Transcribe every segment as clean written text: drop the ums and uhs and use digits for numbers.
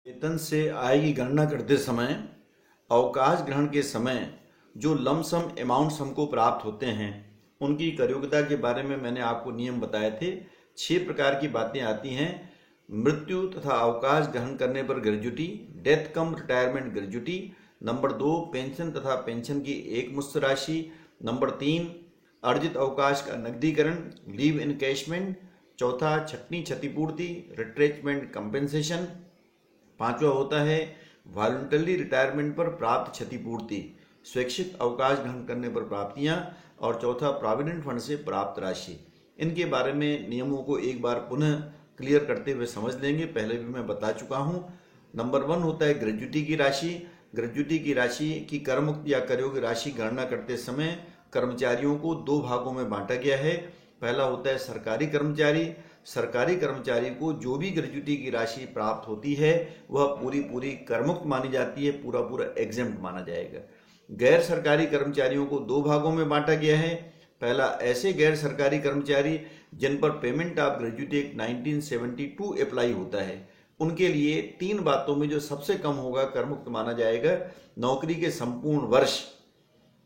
वेतन से आय की गणना करते समय अवकाश ग्रहण के समय जो लमसम अमाउंट्स हमको प्राप्त होते हैं उनकी करयोग्यता के बारे में मैंने आपको नियम बताए थे। 6 प्रकार की बातें आती हैं। मृत्यु तथा अवकाश ग्रहण करने पर ग्रेजुटी, डेथ कम रिटायरमेंट ग्रेजुटी। नंबर 2, पेंशन तथा पेंशन की एकमुश्त राशि। नंबर 3, अर्जित अवकाश का नकदीकरण, लीव इनकैशमेंट। चौथा, छटनी क्षतिपूर्ति, रिट्रेचमेंट कंपेंसेशन। पांचवा होता है वॉलंटरी रिटायरमेंट पर प्राप्त क्षतिपूर्ति, स्वैच्छिक अवकाश ग्रहण करने पर प्राप्तियां। और चौथा, प्रोविडेंट फंड से प्राप्त राशि। इनके बारे में नियमों को एक बार पुनः क्लियर करते हुए समझ लेंगे। पहले भी मैं बता चुका हूं। नंबर 1 होता है ग्रेजुटी की राशि। ग्रेजुटी की राशि की करमुक्त या करयोग्य राशि गणना करते समय कर्मचारियों को 2 भागों में बांटा गया है। पहला होता है सरकारी कर्मचारी। सरकारी कर्मचारी को जो भी ग्रेजुटी की राशि प्राप्त होती है वह पूरी करमुक्त मानी जाती है, पूरा एग्जेम्प्ट माना जाएगा। गैर सरकारी कर्मचारियों को 2 भागों में बांटा गया है। पहला, ऐसे गैर सरकारी कर्मचारी जिन पर payment of gratuity act 1972 apply होता है, उनके लिए 3 बातों में जो सबसे कम होगा करमुक्त माना जाएगा। नौकरी के संपूर्ण वर्ष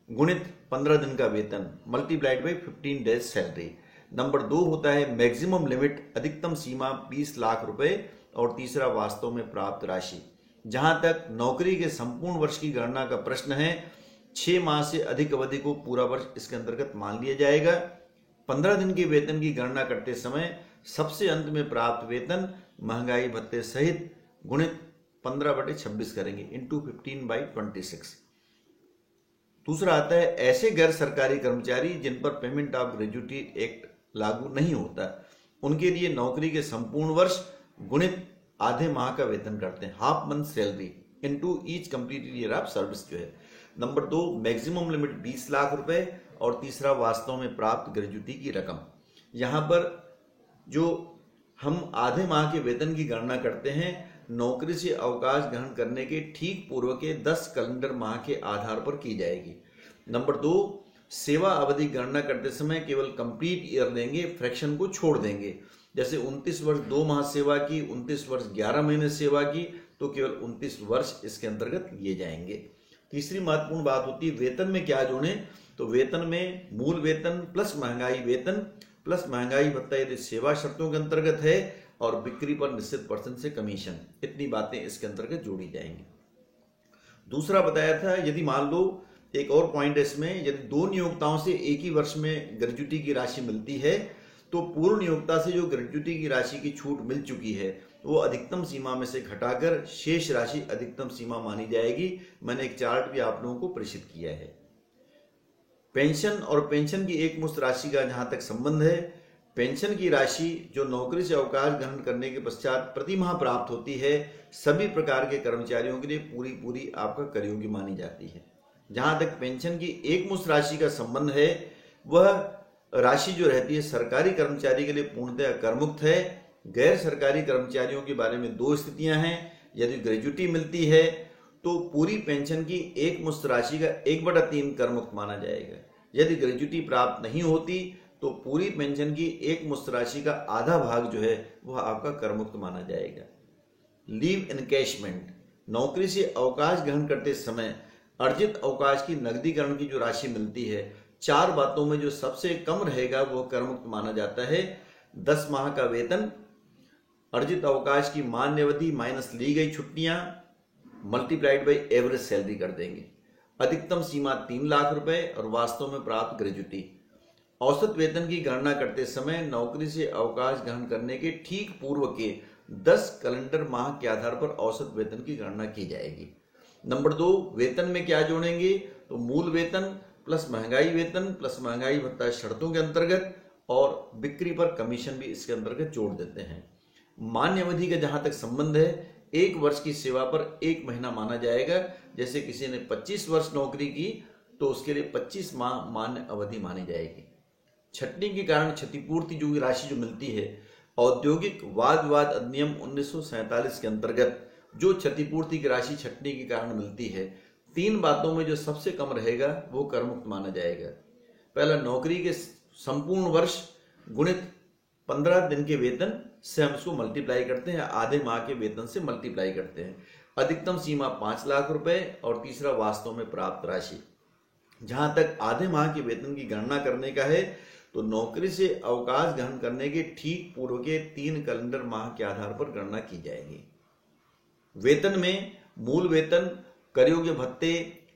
गुणित 15 दिन का वेतन multiplied by 15 days salary. Number 2 होता है मैक्सिमम लिमिट, अधिकतम सीमा 20 लाख रुपए। और तीसरा, वास्तव में प्राप्त राशि। जहां तक नौकरी के संपूर्ण वर्ष की गणना का प्रश्न है, 6 माह से अधिक अवधि को पूरा वर्ष इसके अंतर्गत मान लिया जाएगा। 15 दिन के वेतन की गणना करते समय सबसे अंत में प्राप्त वेतन महंगाई भत्ते सहित गुणित 15/26 करेंगे, इंटू 15/26। दूसरा आता है ऐसे गैर सरकारी कर्मचारी जिन पर पेमेंट ऑफ ग्रेजुटी एक्ट लागू नहीं होता, उनके लिए नौकरी के संपूर्ण वर्ष गुणित आधे माह का वेतन करते हैं, half month salary into each completed year of service जो है। नंबर 2, मैक्सिमम लिमिट 20 लाख रुपए। और तीसरा, वास्तव में प्राप्त ग्रेजुटी की रकम। यहां पर जो हम आधे माह के वेतन की गणना करते हैं, नौकरी से अवकाश ग्रहण करने के ठीक पूर्व के 10 कैलेंडर माह के आधार पर की जाएगी। नंबर 2, सेवा अवधि गणना करते समय केवल कंप्लीट ईयर लेंगे, फ्रैक्शन को छोड़ देंगे। जैसे 29 वर्ष 2 माह सेवा की, 29 वर्ष 11 महीने सेवा की, तो केवल 29 वर्ष इसके अंतर्गत लिए जाएंगे। तीसरी महत्वपूर्ण बात होती है वेतन में क्या जोड़े। तो वेतन में मूल वेतन प्लस महंगाई वेतन प्लस महंगाई भत्ता यदि सेवा शर्तों के अंतर्गत है, और बिक्री पर निश्चित % से कमीशन, इतनी बातें इसके अंतर्गत जोड़ी जाएंगी। दूसरा बताया था, यदि मान लो एक और पॉइंट है इसमें, यदि 2 नियोक्ताओं से एक ही वर्ष में ग्रेजुटी की राशि मिलती है, तो पूर्व नियोक्ता से जो ग्रेजुटी की राशि की छूट मिल चुकी है वो अधिकतम सीमा में से घटाकर शेष राशि अधिकतम सीमा मानी जाएगी। मैंने एक चार्ट भी आप लोगों को प्रेषित किया है। पेंशन और पेंशन की एकमुश्त राशि का जहां तक संबंध है, पेंशन की राशि जो नौकरी से अवकाश ग्रहण करने के पश्चात प्रति माह प्राप्त होती है, सभी प्रकार के कर्मचारियों के लिए पूरी आपका करयोग्य मानी जाती है। जहां तक पेंशन की एकमुश्त राशि का संबंध है, वह राशि जो रहती है सरकारी कर्मचारी के लिए पूर्णतः करमुक्त है। गैर सरकारी कर्मचारियों के बारे में 2 स्थितियां हैं। यदि ग्रेजुटी मिलती है तो पूरी पेंशन की एकमुश्त राशि का 1/3 करमुक्त माना जाएगा। यदि ग्रेजुटी प्राप्त नहीं होती तो पूरी पेंशन की एकमुश्त राशि का आधा भाग जो है वह आपका करमुक्त माना जाएगा। लीव इनकैशमेंट, नौकरी से अवकाश ग्रहण करते समय अर्जित अवकाश की नकदीकरण की जो राशि मिलती है, 4 बातों में जो सबसे कम रहेगा वह करमुक्त माना जाता है। 10 माह का वेतन, अर्जित अवकाश की मान्य अवधि माइनस ली गई छुट्टियां मल्टीप्लाइड बाई एवरेज सैलरी कर देंगे। अधिकतम सीमा 3 लाख रुपए और वास्तव में प्राप्त ग्रेजुटी। औसत वेतन की गणना करते समय नौकरी से अवकाश ग्रहण करने के ठीक पूर्व के 10 कैलेंडर माह के आधार पर औसत वेतन की गणना की जाएगी। नंबर 2, वेतन में क्या जोड़ेंगे, तो मूल वेतन प्लस महंगाई वेतन प्लस महंगाई भत्ता शर्तों के अंतर्गत, और बिक्री पर कमीशन भी इसके अंतर्गत जोड़ देते हैं। मान्य अवधि का जहां तक संबंध है, 1 वर्ष की सेवा पर 1 महीना माना जाएगा। जैसे किसी ने 25 वर्ष नौकरी की तो उसके लिए 25 माह मान्य अवधि मानी जाएगी। छटनी के कारण क्षतिपूर्ति जो राशि जो मिलती है, औद्योगिक वाद विवाद अधिनियम 1947 के अंतर्गत जो क्षतिपूर्ति की राशि छटनी के कारण मिलती है, 3 बातों में जो सबसे कम रहेगा वो करमुक्त माना जाएगा। पहला, नौकरी के संपूर्ण वर्ष गुणित 15 दिन के वेतन से हम इसको मल्टीप्लाई करते हैं, आधे माह के वेतन से मल्टीप्लाई करते हैं। अधिकतम सीमा 5 लाख रुपए और तीसरा वास्तव में प्राप्त राशि। जहां तक आधे माह के वेतन की गणना करने का है तो नौकरी से अवकाश ग्रहण करने के ठीक पूर्व के 3 कैलेंडर माह के आधार पर गणना की जाएगी। वेतन में मूल वेतन, करयोग्य भत्ते,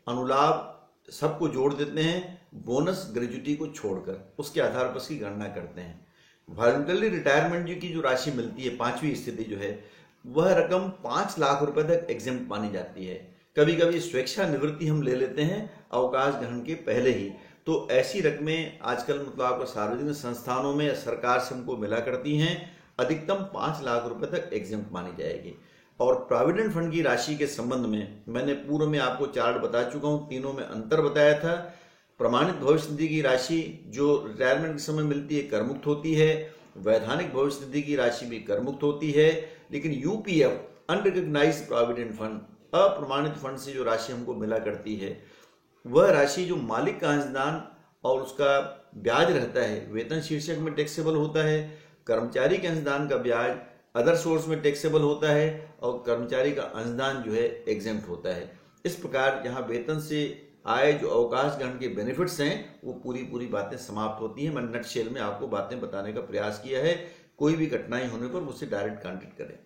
अनुलाभ सबको जोड़ देते हैं, बोनस ग्रेजुटी को छोड़कर उसके आधार पर इसकी गणना करते हैं। वॉलंटरी रिटायरमेंट की जो राशि मिलती है, पांचवी स्थिति जो है, वह रकम 5 लाख रुपए तक एग्जेम्प्ट मानी जाती है। कभी कभी स्वेच्छा निवृत्ति हम ले लेते हैं अवकाश ग्रहण के पहले ही, तो ऐसी रकमें आजकल मतलब आपको सार्वजनिक संस्थानों में सरकार से हमको मिला करती हैं। अधिकतम 5 लाख रुपए तक एग्जेम्प्ट मानी जाएगी। और प्रोविडेंट फंड की राशि के संबंध में मैंने पूर्व में आपको चार्ट बता चुका हूं, तीनों में अंतर बताया था। प्रमाणित भविष्य निधि की राशि जो रिटायरमेंट के समय मिलती है करमुक्त होती है, वैधानिक भविष्य निधि की राशि भी करमुक्त होती है, लेकिन यूपीएफ अनरिकग्नाइज्ड प्रोविडेंट फंड, अप्रमाणित फंड से जो राशि हमको मिला करती है, वह राशि जो मालिक का अंशदान और उसका ब्याज रहता है वेतन शीर्षक में टैक्सेबल होता है, कर्मचारी के अंशदान का ब्याज अदर सोर्स में टैक्सेबल होता है और कर्मचारी का अंशदान जो है एग्जेम्प्ट होता है। इस प्रकार यहाँ वेतन से आए जो अवकाश ग्रहण के बेनिफिट्स हैं वो पूरी बातें समाप्त होती हैं। मैंने नटशेल में आपको बातें बताने का प्रयास किया है। कोई भी कठिनाई होने पर मुझसे डायरेक्ट कॉन्टेक्ट करें।